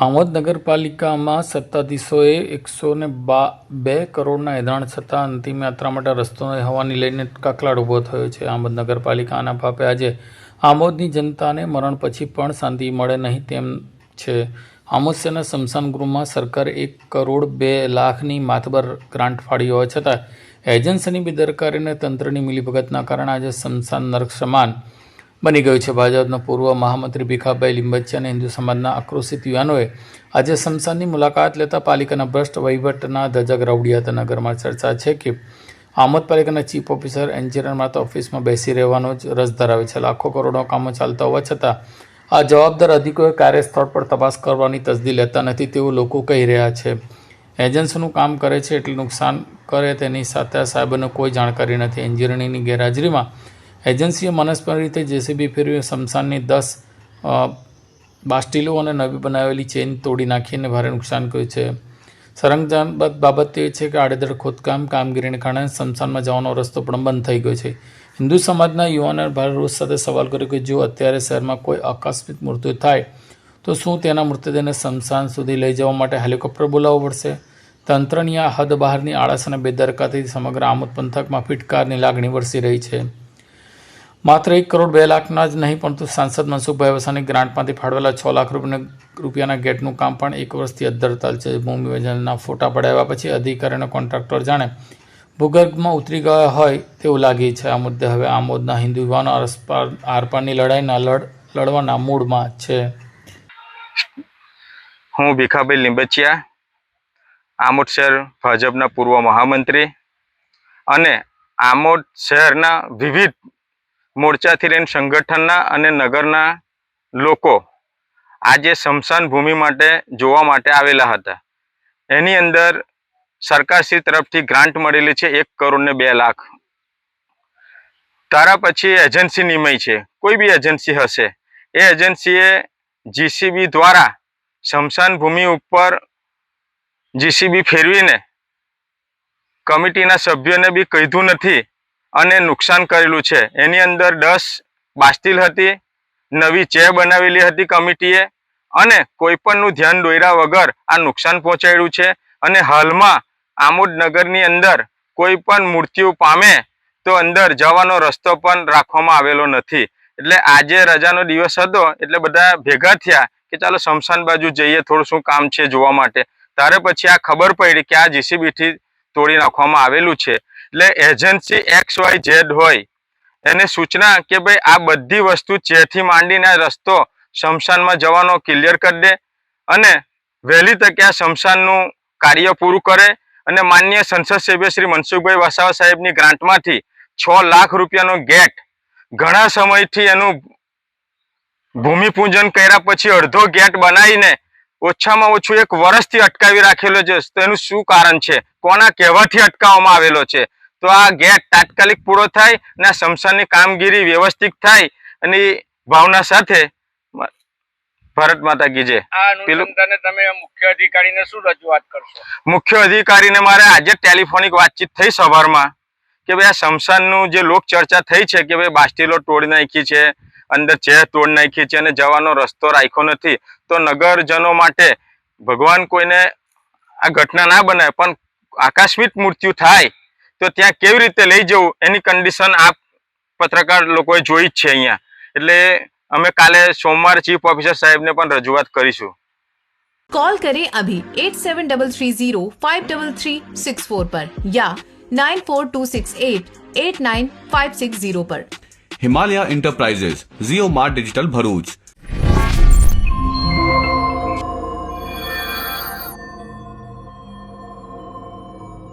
આમોદ નગરપાલિકામાં સત્તાધીશોએ 102 કરોડના એંધાણ છતાં અંતિમ યાત્રા માટે રસ્તો નહીં હોવાની લઈને કકળાટ ઊભો થયો છે. આમોદ નગરપાલિકાના પાપે આજે આમોદની જનતાને મરણ પછી પણ શાંતિ મળે નહીં તેમ છે. આમોદ શહેરના સ્મશાન ગૃહમાં સરકારે 1 કરોડ 2 લાખની માતબર ગ્રાન્ટ ફાળી હોવા છતાં એજન્સીની બેદરકારી અને તંત્રની મિલીભગતના કારણે આજે સ્મશાન નર્ક સમાન બની ગયું છે. ભાજપના પૂર્વ મહામંત્રી ભીખાભાઈ લીંબચિયા અને હિન્દુ સમાજના આક્રોશિત યુવાનોએ આજે સ્મશાનની મુલાકાત લેતા પાલિકાના ભ્રષ્ટ વહીવટના ધજા ઉડ્યા હતા. નગરમાં ચર્ચા છે કે આમોદ પાલિકાના ચીફ ઓફિસર એન્જિનિયર માત્ર ઓફિસમાં બેસી રહેવાનો જ રસ ધરાવે છે. લાખો કરોડો કામો ચાલતા હોવા છતાં આ જવાબદાર અધિકારીઓ કાર્યસ્થળ પર તપાસ કરવાની તસદી લેતા નથી તેવું લોકો કહી રહ્યા છે. એજન્સીનું કામ કરે છે એટલે નુકસાન કરે તેની સાથે સાહેબને કોઈ જાણકારી નથી. એન્જિનિયરની ગેરહાજરીમાં એજન્સીએ મનસ્પર રીતે જેસીબી ફેરવી સ્મશાનની 10 બાસ્ટીલો અને નવી બનાવેલી ચેઇન તોડી નાખીને ભારે નુકસાન કર્યું છે. સરંજામબાદ બાબત એ છે કે આડેધડ ખોદકામ કામગીરીને કારણે સ્મશાનમાં જવાનો રસ્તો પણ બંધ થઈ ગયો છે. હિન્દુ સમાજના યુવાનોએ ભારે રોષ સાથે સવાલ કર્યો કે જો અત્યારે શહેરમાં કોઈ આકસ્મિક મૃત્યુ થાય તો શું તેના મૃતદેહને સ્મશાન સુધી લઈ જવા માટે હેલિકોપ્ટર બોલાવવું પડશે? તંત્રની આ હદ બહારની આળસ અને બેદરકારીથી સમગ્ર આમોદ પંથકમાં ફિટકારની લાગણી વરસી રહી છે. માત્ર 1 કરોડ 2 લાખના જ નહીં પરંતુ સાંસદ મનસુખભાઈ વસાવાની ગ્રાન્ટમાંથી ફાળવેલા 6 લાખ રૂપિયાના ગેટનું કામ પણ 1 વર્ષથી અદ્ધરતાલ છે. ભૂમિ યોજનાના ફોટા પડાવ્યા પછી અધિકારીઓના કોન્ટ્રાક્ટર જાણે ભૂગર્ભમાં ઉતરી ગયા હોય તેવું લાગે છે. આ મુદ્દે હવે આમોદના હિન્દુ યુવાનો આરપારની લડાઈના લડવાના મૂડમાં છે. હું ભીખાભાઈ લીંબચિયા, આમોદ શહેર ભાજપના પૂર્વ મહામંત્રી અને આમોદ શહેરના વિવિધ મોરચાથી લઈને સંગઠનના અને નગરના લોકો આજે સ્મશાન ભૂમિ માટે જોવા માટે આવેલા હતા. એની અંદર સરકારશ્રી તરફથી ગ્રાન્ટ મળેલી છે 1 કરોડ ને 2 લાખ. તારા પછી એજન્સી નિમાઈ છે, કોઈ બી એજન્સી હશે, એ એજન્સીએ જીસીબી દ્વારા સ્મશાન ભૂમિ ઉપર જીસીબી ફેરવીને કમિટીના સભ્યોને બી કીધું નથી અને નુકસાન કરેલું છે. એની અંદર 10 બાસ્ટીલ હતી, નવી ચેર બનાવેલી હતી કમિટીએ અને કોઈપણનું ધ્યાન દોર્યા વગર આ નુકસાન પહોંચાડ્યું છે. અને હાલમાં આમોદ નગરની અંદર કોઈ પણ મૃત્યુ પામે તો અંદર જવાનો રસ્તો પણ રાખવામાં આવેલો નથી. એટલે આજે રજાનો દિવસ હતો એટલે બધા ભેગા થયા કે ચાલો સ્મશાન બાજુ જઈએ, થોડું શું કામ છે જોવા માટે. ત્યારે પછી આ ખબર પડી કે આ જીસીબીથી તોડી નાખવામાં આવેલું છે. એટલે એજન્સી XYZ હોય એને સૂચના કે ભાઈ આ બધી વસ્તુ ચેરથી માંડીને રસ્તો સ્મશાનમાં જવાનો ક્લિયર કરી દે અને વહેલી તકે આ સ્મશાનનું કાર્ય પૂરું કરે અને માનનીય સંસદ સભ્ય શ્રી મનસુખભાઈ વસાવા સાહેબની ગ્રાન્ટમાંથી 6 લાખ રૂપિયાનો ગેટ ઘણા સમયથી એનું ભૂમિપૂજન કર્યા પછી અડધો ગેટ બનાવીને ઓછામાં ઓછું 1 વર્ષથી અટકાવી રાખેલો છે. તો એનું શું કારણ છે? કોના કહેવાથી અટકાવવામાં આવેલો છે? તો આ ગેટ તાત્કાલિક પૂરો થાય અને આ સ્મશાનની કામગીરી વ્યવસ્થિત થાય અને ભાવના સાથે ભારત માતા કી જય. તમે મુખ્ય અધિકારીને શું રજૂઆત કરશો? મુખ્ય અધિકારીને મારે આજે ટેલિફોનિક વાતચીત થઈ સવારમાં કે ભાઈ આ સ્મશાનનું જે લોક ચર્ચા થઈ છે કે ભાઈ બાસ્ટીલો તોડી નાખી છે, અંદર ચેર તોડી નાખી છે અને જવાનો રસ્તો રાખ્યો નથી. તો નગરજનો માટે ભગવાન કોઈને આ ઘટના ના બનાવે પણ આકસ્મિક મૃત્યુ થાય તો ત્યાં કેવી રીતે લઈ જવું એની કન્ડિશન આ પત્રકાર લોકોએ જોઈ જ છે અહીંયા. એટલે અમે કાલે સોમવારે ચીફ ઓફિસર સાહેબને પણ રજૂઆત કરીશું. कॉल करें अभी 8733053364 पर या 9426889560 पर. हिमालय इंटरप्राइजेज, जियो मार्ट डिजिटल भरूच,